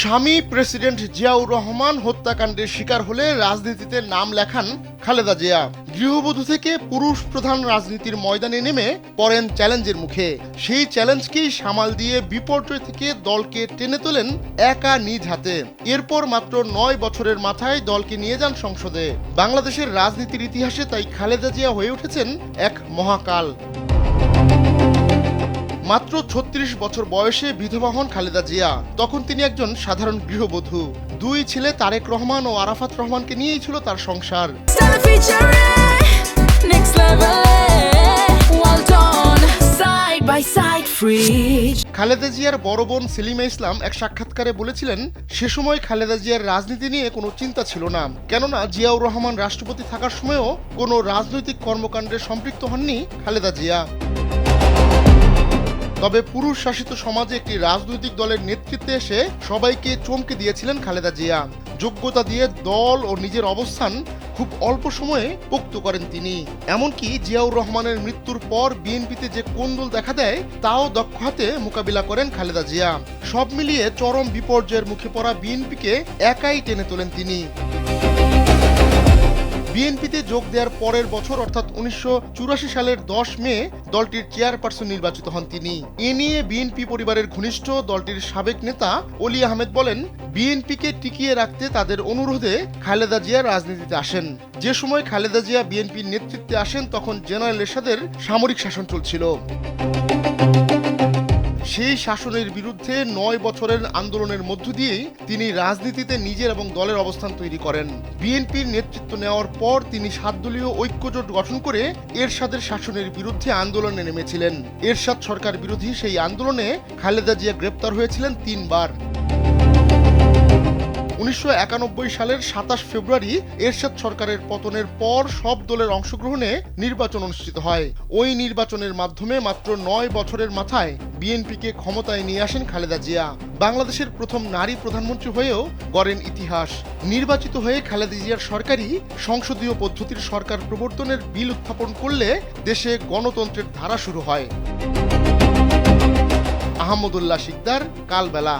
স্বামী প্রেসিডেন্ট জিয়াউর রহমান হত্যাকাণ্ডের শিকার হলে রাজনীতিতে নাম লেখান খালেদা জিয়া। গৃহবধূ থেকে পুরুষ প্রধান রাজনীতির ময়দানে নেমে পড়েন চ্যালেঞ্জের মুখে। সেই চ্যালেঞ্জকেই সামাল দিয়ে বিপর্যয় থেকে দলকে টেনে তোলেন একা নিজ হাতে। এরপর মাত্র ৯ বছরের মাথায় দলকে নিয়ে যান সংসদে। বাংলাদেশের রাজনীতির ইতিহাসে তাই খালেদা জিয়া হয়ে উঠেছেন এক মহাকাল। মাত্র ৩৬ বছর বয়সে বিধবা হন খালেদা জিয়া। তখন তিনি একজন সাধারণ গৃহবধূ। ২ ছেলে তারেক রহমান ও আরাফাত রহমানকে নিয়েই ছিল তার সংসার। খালেদা জিয়ার বড় বোন সেলিমা ইসলাম এক সাক্ষাৎকারে বলেছিলেন, সে সময় খালেদা জিয়ার রাজনীতি নিয়ে কোনো চিন্তা ছিল না, কেননা জিয়াউর রহমান রাষ্ট্রপতি থাকার সময়ও কোনো রাজনৈতিক কর্মকাণ্ডে সম্পৃক্ত হননি খালেদা জিয়া। তবে পুরুষ শাসিত সমাজে একটি রাজনৈতিক দলের নেতৃত্বে এসে সবাইকে চমকে দিয়েছিলেন খালেদা জিয়া। যোগ্যতা দিয়ে দল ও নিজের অবস্থান খুব অল্প সময়ে পোক্ত করেন তিনি। এমনকি জিয়াউর রহমানের মৃত্যুর পর বিএনপিতে যে কোন্দল দেখা দেয় তাও দক্ষ হাতে মোকাবিলা করেন খালেদা জিয়া। সব মিলিয়ে চরম বিপর্যয়ের মুখে পড়া বিএনপিকে একাই টেনে তোলেন তিনি। বিএনপিতে যোগ দেওয়ার পরের বছর অর্থাৎ ১৯৮৪ সালের ১০ মে দলটির চেয়ারপারসন নির্বাচিত হন তিনি। এ নিয়ে বিএনপি পরিবারের ঘনিষ্ঠ দলটির সাবেক নেতা অলি আহমেদ বলেন, বিএনপিকে টিকিয়ে রাখতে তাদের অনুরোধে খালেদা জিয়া রাজনীতিতে আসেন। যে সময় খালেদা জিয়া বিএনপির নেতৃত্বে আসেন তখন জেনারেল এরশাদের সামরিক শাসন চলছিল। সেই শাসনের বিরুদ্ধে ৯ বছরের আন্দোলনের মধ্য দিয়েই তিনি রাজনীতিতে নিজের এবং দলের অবস্থান তৈরি করেন। বিএনপির নেতৃত্ব নেওয়ার পর তিনি ৭ দলীয় ঐক্যজোট গঠন করে এরশাদের শাসনের বিরুদ্ধে আন্দোলনে নেমেছিলেন। এরশাদ সরকার বিরোধী সেই আন্দোলনে খালেদা জিয়া গ্রেপ্তার হয়েছিলেন ৩ বার। ১৯৯১ সালের ২৭ ফেব্রুয়ারি এরশাদ সরকারের পতনের পর সব দলের অংশগ্রহণে নির্বাচন অনুষ্ঠিত হয়। ওই নির্বাচনের মাধ্যমে মাত্র ৯ বছরের মাথায় বিএনপিকে ক্ষমতায় নিয়ে আসেন খালেদা জিয়া। বাংলাদেশের প্রথম নারী প্রধানমন্ত্রী হয়েও গড়েন ইতিহাস। নির্বাচিত হয়ে খালেদা জিয়ার সরকারই সংসদীয় পদ্ধতির সরকার প্রবর্তনের বিল উত্থাপন করলে দেশে গণতন্ত্রের ধারা শুরু হয়। আহমদুল্লাহ শিকদার, কালবেলা।